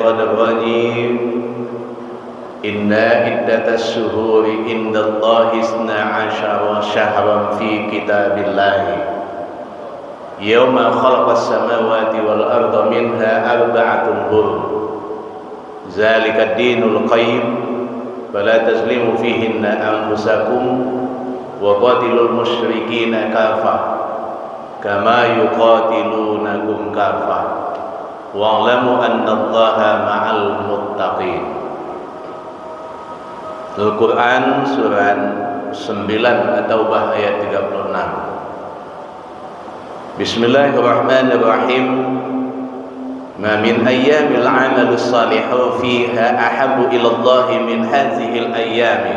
الشيطان الرجيم إن عدة الشهور عند الله 12 شهرا في كتاب الله يوم خلق السماوات والأرض منها 4 حرم ذلك الدين القيم فلا تظلموا فيهن أنفسكم وقاتلوا المشركين كافة كما يقاتلونكم كافة واعلموا أن الله مع المتقين. Al-Quran surat 9 At-Taubah ayat 36. Bismillahirrahmanirrahim. Ma min ayyamil 'amalus salihu fiha ahabbu ila Allah min hadhil ayyami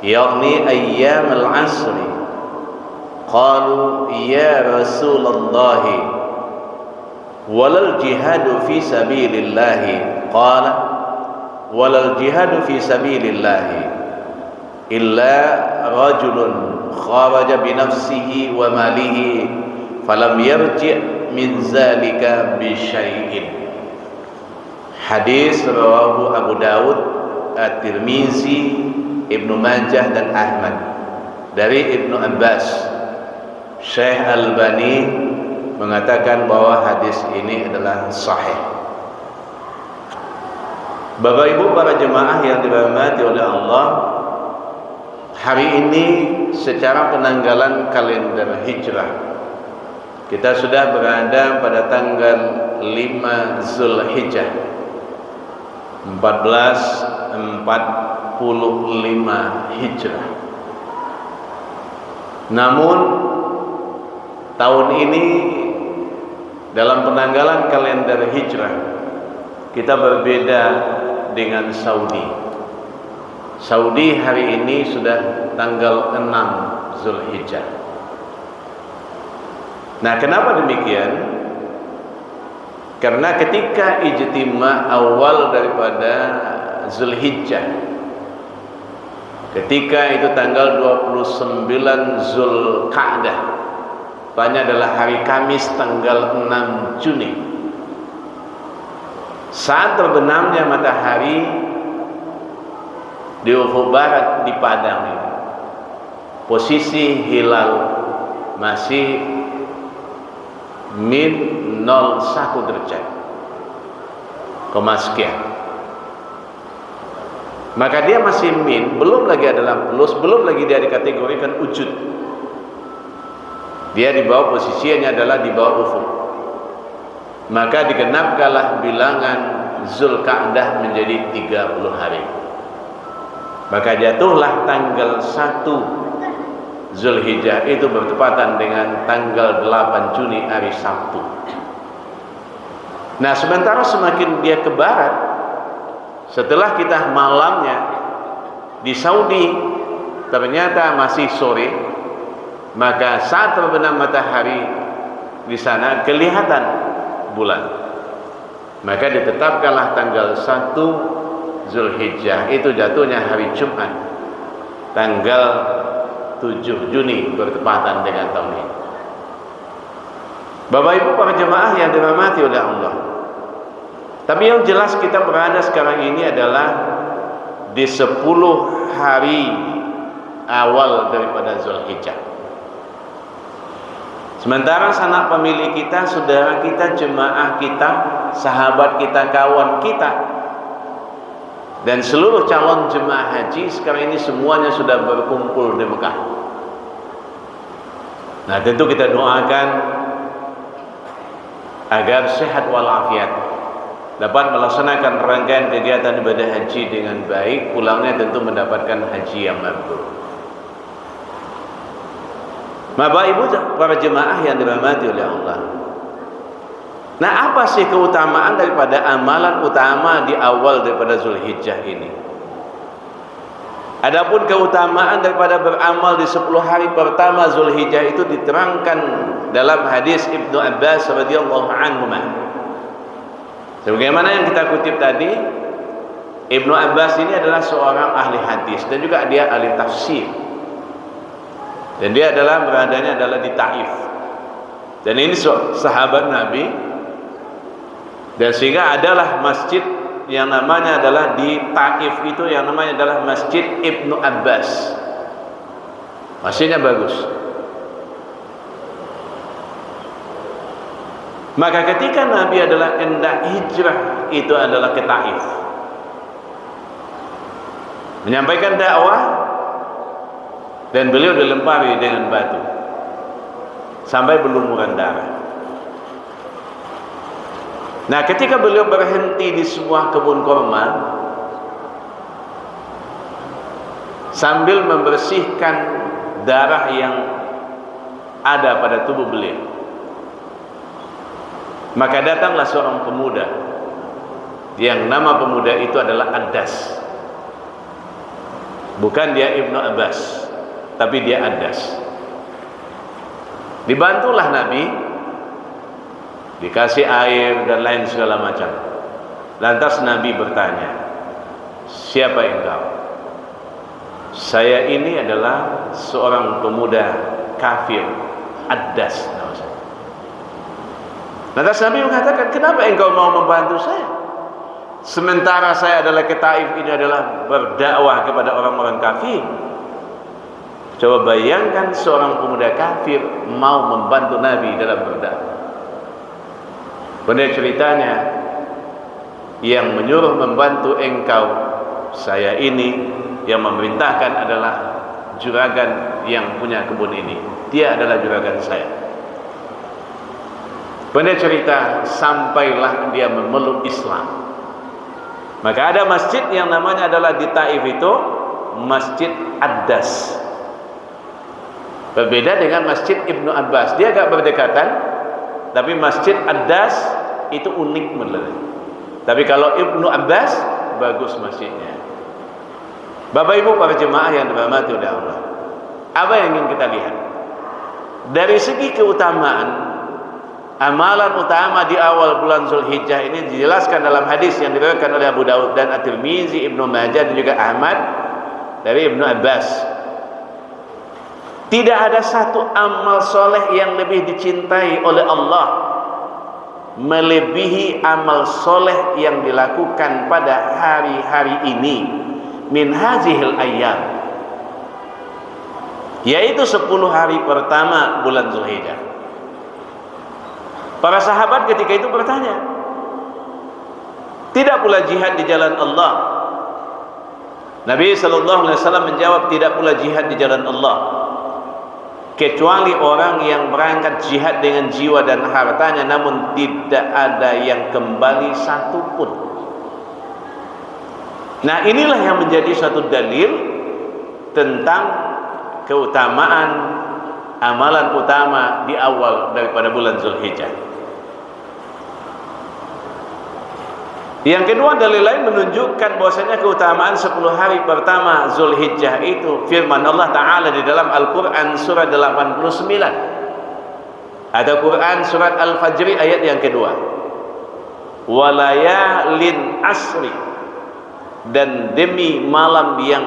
yani ayyamul 'asri. Qalu ya Rasulullah walal jihadu fi sabilillah. Qala walal jihadu fi sabilillah illa rajulun kharaja bi nafsihi wa malihi falam yarji' min zalika bi syai'in. Hadis rawahu Abu Daud, At-Tirmizi, Ibnu Majah dan Ahmad dari Ibnu Abbas. Syekh Albani mengatakan bahwa hadis ini adalah sahih. Bapak Ibu para jemaah yang dirahmati oleh Allah, hari ini secara penanggalan kalender Hijrah kita sudah berada pada tanggal 5 Zulhijjah 1445 Hijrah. Namun tahun ini dalam penanggalan kalender Hijrah kita berbeda dengan Saudi. Saudi hari ini sudah tanggal 6 Zulhijjah. Nah, kenapa demikian? Karena ketika ijtima awal daripada Zulhijjah, ketika itu tanggal 29 Zulqa'dah, tepatnya adalah hari Kamis tanggal 6 Juni, saat terbenamnya matahari di ufuk barat di Padang ini, posisi hilal masih min 01 derajat koma sekian. Maka dia masih min, belum lagi adalah plus, belum lagi dia dikategorikan wujud. Dia di bawah, posisinya adalah di bawah ufuk. Maka digenapkanlah bilangan Zulqa'dah menjadi 30 hari. Maka jatuhlah tanggal 1 Zulhijjah itu bertepatan dengan tanggal 8 Juni hari Sabtu. Nah, sementara semakin dia ke barat, setelah kita malamnya di Saudi ternyata masih sore, maka saat terbenam matahari di sana kelihatan bulan. Maka ditetapkanlah tanggal 1 Zulhijjah itu jatuhnya hari Jumat, tanggal 7 Juni bertepatan dengan tahun ini. Bapak Ibu para jemaah yang dirahmati oleh Allah, tapi yang jelas kita berada sekarang ini adalah di 10 hari awal daripada Zulhijjah. Sementara sanak pemilik kita, saudara kita, jemaah kita, sahabat kita, kawan kita, dan seluruh calon jemaah haji sekarang ini semuanya sudah berkumpul di Mekah. Nah, tentu kita doakan agar sehat walafiat, dapat melaksanakan rangkaian kegiatan ibadah haji dengan baik, pulangnya tentu mendapatkan haji yang mabrur. Bapak Ibu para jemaah yang dirahmati oleh Allah, nah, apa sih keutamaan daripada amalan utama di awal daripada Zulhijjah ini? Adapun keutamaan daripada beramal di 10 hari pertama Zulhijjah itu diterangkan dalam hadis Ibnu Abbas radhiyallahu anhuma. Sebagaimana yang kita kutip tadi, Ibnu Abbas ini adalah seorang ahli hadis dan juga dia ahli tafsir. Dan dia adalah beradanya adalah di Taif. Dan ini sahabat Nabi Dan sehingga adalah masjid yang namanya adalah di Taif itu yang namanya adalah Masjid Ibnu Abbas. Masjidnya bagus. Maka ketika Nabi adalah hendak hijrah itu adalah ke Taif, menyampaikan dakwah, dan beliau dilempari dengan batu sampai berlumuran darah. Nah, ketika beliau berhenti di sebuah kebun kurma sambil membersihkan darah yang ada pada tubuh beliau, maka datanglah seorang pemuda yang nama pemuda itu adalah Adas. Bukan dia Ibnu Abbas, tapi dia Adas. Dibantulah Nabi, dikasih air dan lain segala macam. Lantas Nabi bertanya, siapa engkau? Saya ini adalah seorang pemuda kafir, Adas. Lantas Nabi mengatakan, kenapa engkau mau membantu saya? Sementara saya adalah ke Taif ini adalah berdakwah kepada orang-orang kafir. Coba bayangkan seorang pemuda kafir mau membantu Nabi dalam berdakwah. Benar ceritanya, yang menyuruh membantu engkau saya ini, yang memerintahkan adalah juragan yang punya kebun ini. Dia adalah juragan saya. Benar cerita, sampailah dia memeluk Islam. Maka ada masjid yang namanya adalah di Taif itu Masjid Adas. Berbeda dengan Masjid Ibnu Abbas, dia agak berdekatan, tapi Masjid Adas itu unik benar. Tapi kalau Ibnu Abbas bagus masjidnya. Bapak Ibu para jemaah yang dirahmati oleh Allah, apa yang ingin kita lihat? Dari segi keutamaan, amalan utama di awal bulan Zulhijjah ini dijelaskan dalam hadis yang diriwayatkan oleh Abu Daud dan At-Tirmizi, Ibnu Majah dan juga Ahmad dari Ibnu Abbas. Tidak ada satu amal soleh yang lebih dicintai oleh Allah melebihi amal soleh yang dilakukan pada hari-hari ini, min hazihil ayyam, yaitu 10 hari pertama bulan Zulhijjah. Para sahabat ketika itu bertanya, tidak pula jihad di jalan Allah? Nabi SAW menjawab, tidak pula jihad di jalan Allah kecuali orang yang berangkat jihad dengan jiwa dan hartanya, namun tidak ada yang kembali satupun. Nah, inilah yang menjadi satu dalil tentang keutamaan amalan utama di awal daripada bulan Zulhijjah. Yang kedua, dalil lain menunjukkan bahwasanya keutamaan 10 hari pertama Zulhijjah itu firman Allah Ta'ala di dalam Al-Quran surat 89 atau Quran surat Al-Fajr ayat yang kedua, walayalin asri, dan demi malam yang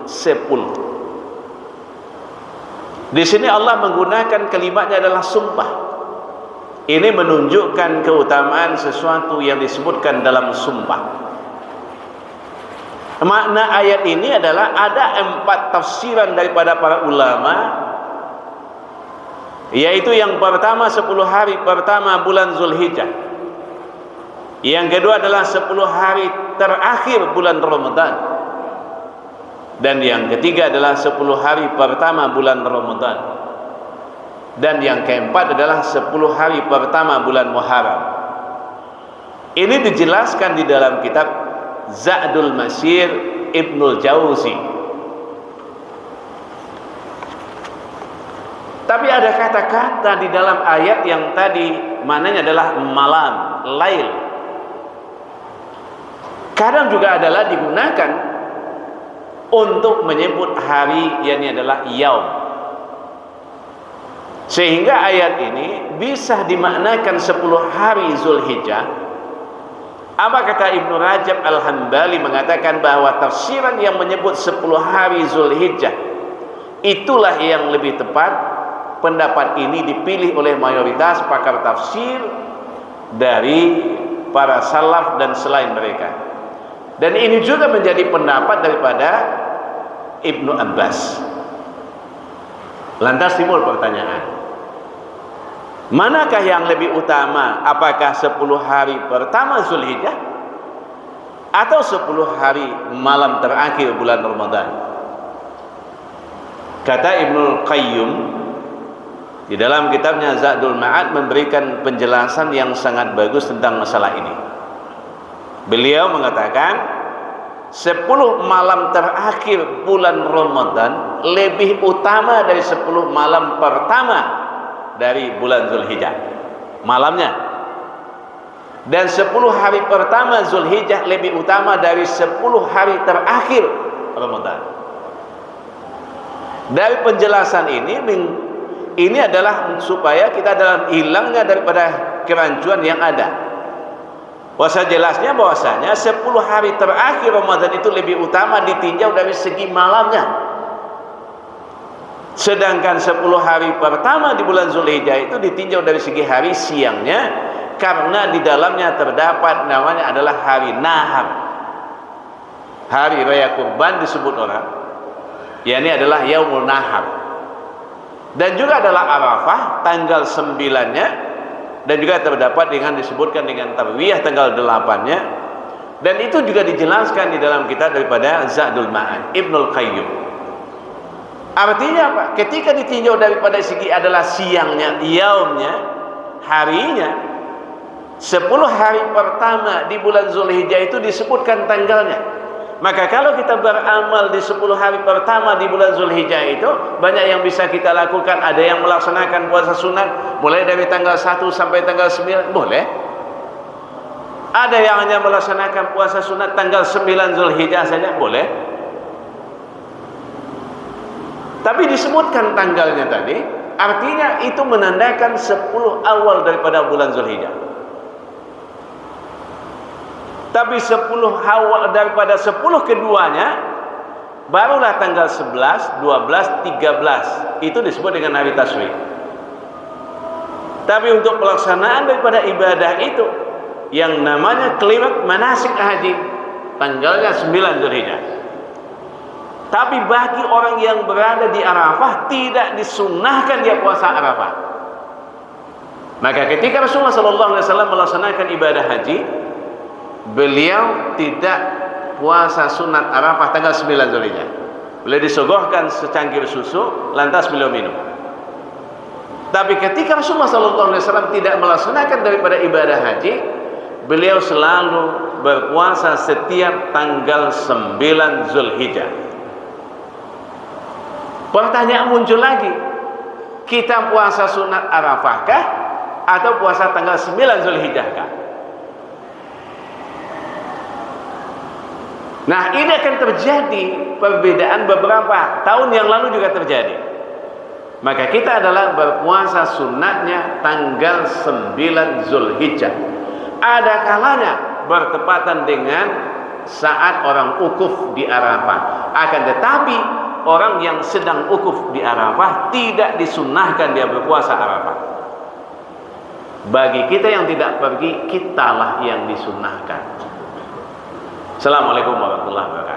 10. Di sini Allah menggunakan kalimatnya adalah sumpah. Ini menunjukkan keutamaan sesuatu yang disebutkan dalam sumpah. Makna ayat ini adalah ada 4 tafsiran daripada para ulama, yaitu yang pertama 10 hari pertama bulan Zulhijjah, yang kedua adalah 10 hari terakhir bulan Ramadan, dan yang ketiga adalah 10 hari pertama bulan Ramadan, dan yang keempat adalah 10 hari pertama bulan Muharram. Ini dijelaskan di dalam kitab Zadul Masir Ibnul Jauzi. Tapi ada kata-kata di dalam ayat yang tadi maknanya adalah malam, lail. Kadang juga adalah digunakan untuk menyebut hari, yakni adalah yaum. Sehingga ayat ini bisa dimaknakan 10 hari Zulhijjah. Apa kata Ibnu Rajab Al-Hambali mengatakan bahwa tafsiran yang menyebut 10 hari Zulhijjah itulah yang lebih tepat. Pendapat ini dipilih oleh mayoritas pakar tafsir dari para salaf dan selain mereka. Dan ini juga menjadi pendapat daripada Ibnu Abbas. Lantas timbul pertanyaan, manakah yang lebih utama? Apakah 10 hari pertama Zulhijjah atau 10 hari malam terakhir bulan Ramadan? Kata Ibnu Qayyim di dalam kitabnya Zadul Ma'ad memberikan penjelasan yang sangat bagus tentang masalah ini. Beliau mengatakan 10 malam terakhir bulan Ramadan lebih utama dari 10 malam pertama dari bulan Zulhijjah malamnya. Dan 10 hari pertama Zulhijjah lebih utama dari 10 hari terakhir Ramadan. Dari penjelasan ini adalah supaya kita dalam hilangnya daripada kerancuan yang ada. Puasa jelasnya bahwasanya 10 hari terakhir Ramadan itu lebih utama ditinjau dari segi malamnya. Sedangkan 10 hari pertama di bulan Zulhijjah itu ditinjau dari segi hari siangnya, karena di dalamnya terdapat namanya adalah hari Nahar. Hari raya kurban disebut orang, yakni adalah Yaumul Nahar. Dan juga adalah Arafah tanggal 9-nya. Dan juga terdapat dengan disebutkan dengan Tarwiyah tanggal 8-nya. Dan itu juga dijelaskan di dalam kitab daripada Zadul Ma'ad Ibnul Qayyim. Artinya apa? Ketika ditinjau daripada segi adalah siangnya, yaumnya, harinya, 10 hari pertama di bulan Zulhijjah itu disebutkan tanggalnya. Maka kalau kita beramal di 10 hari pertama di bulan Zulhijjah itu, banyak yang bisa kita lakukan. Ada yang melaksanakan puasa sunat mulai dari tanggal 1 sampai tanggal 9, boleh. Ada yang hanya melaksanakan puasa sunat tanggal 9 Zulhijjah saja, boleh. Tapi disebutkan tanggalnya tadi, artinya itu menandakan 10 awal daripada bulan Zulhijjah. Tapi 10 awal daripada 10 keduanya barulah tanggal 11, 12, 13. Itu disebut dengan hari Tasyrik. Tapi untuk pelaksanaan daripada ibadah itu yang namanya kelimat manasik haji, tanggalnya 9 Zulhijjah. Tapi bagi orang yang berada di Arafah tidak disunnahkan dia puasa Arafah. Maka ketika Rasulullah SAW melaksanakan ibadah haji, beliau tidak puasa sunat Arafah tanggal 9 Zulhijjah. Beliau disuguhkan secangkir susu, lantas beliau minum. Tapi ketika Rasulullah SAW tidak melaksanakan daripada ibadah haji, beliau selalu berpuasa setiap tanggal 9 Zulhijjah. Pertanyaan muncul lagi, kita puasa sunat Arafah kah atau puasa tanggal 9 Zulhijjah kah? Nah, ini akan terjadi perbedaan beberapa tahun yang lalu juga terjadi. Maka kita adalah berpuasa sunatnya tanggal 9 Zulhijjah. Ada kalanya bertepatan dengan saat orang ukuf di Arafah. Akan tetapi orang yang sedang ukuf di Arafah tidak disunnahkan dia berpuasa Arafah. Bagi kita yang tidak pergi, kitalah yang disunnahkan. Assalamualaikum warahmatullahi wabarakatuh.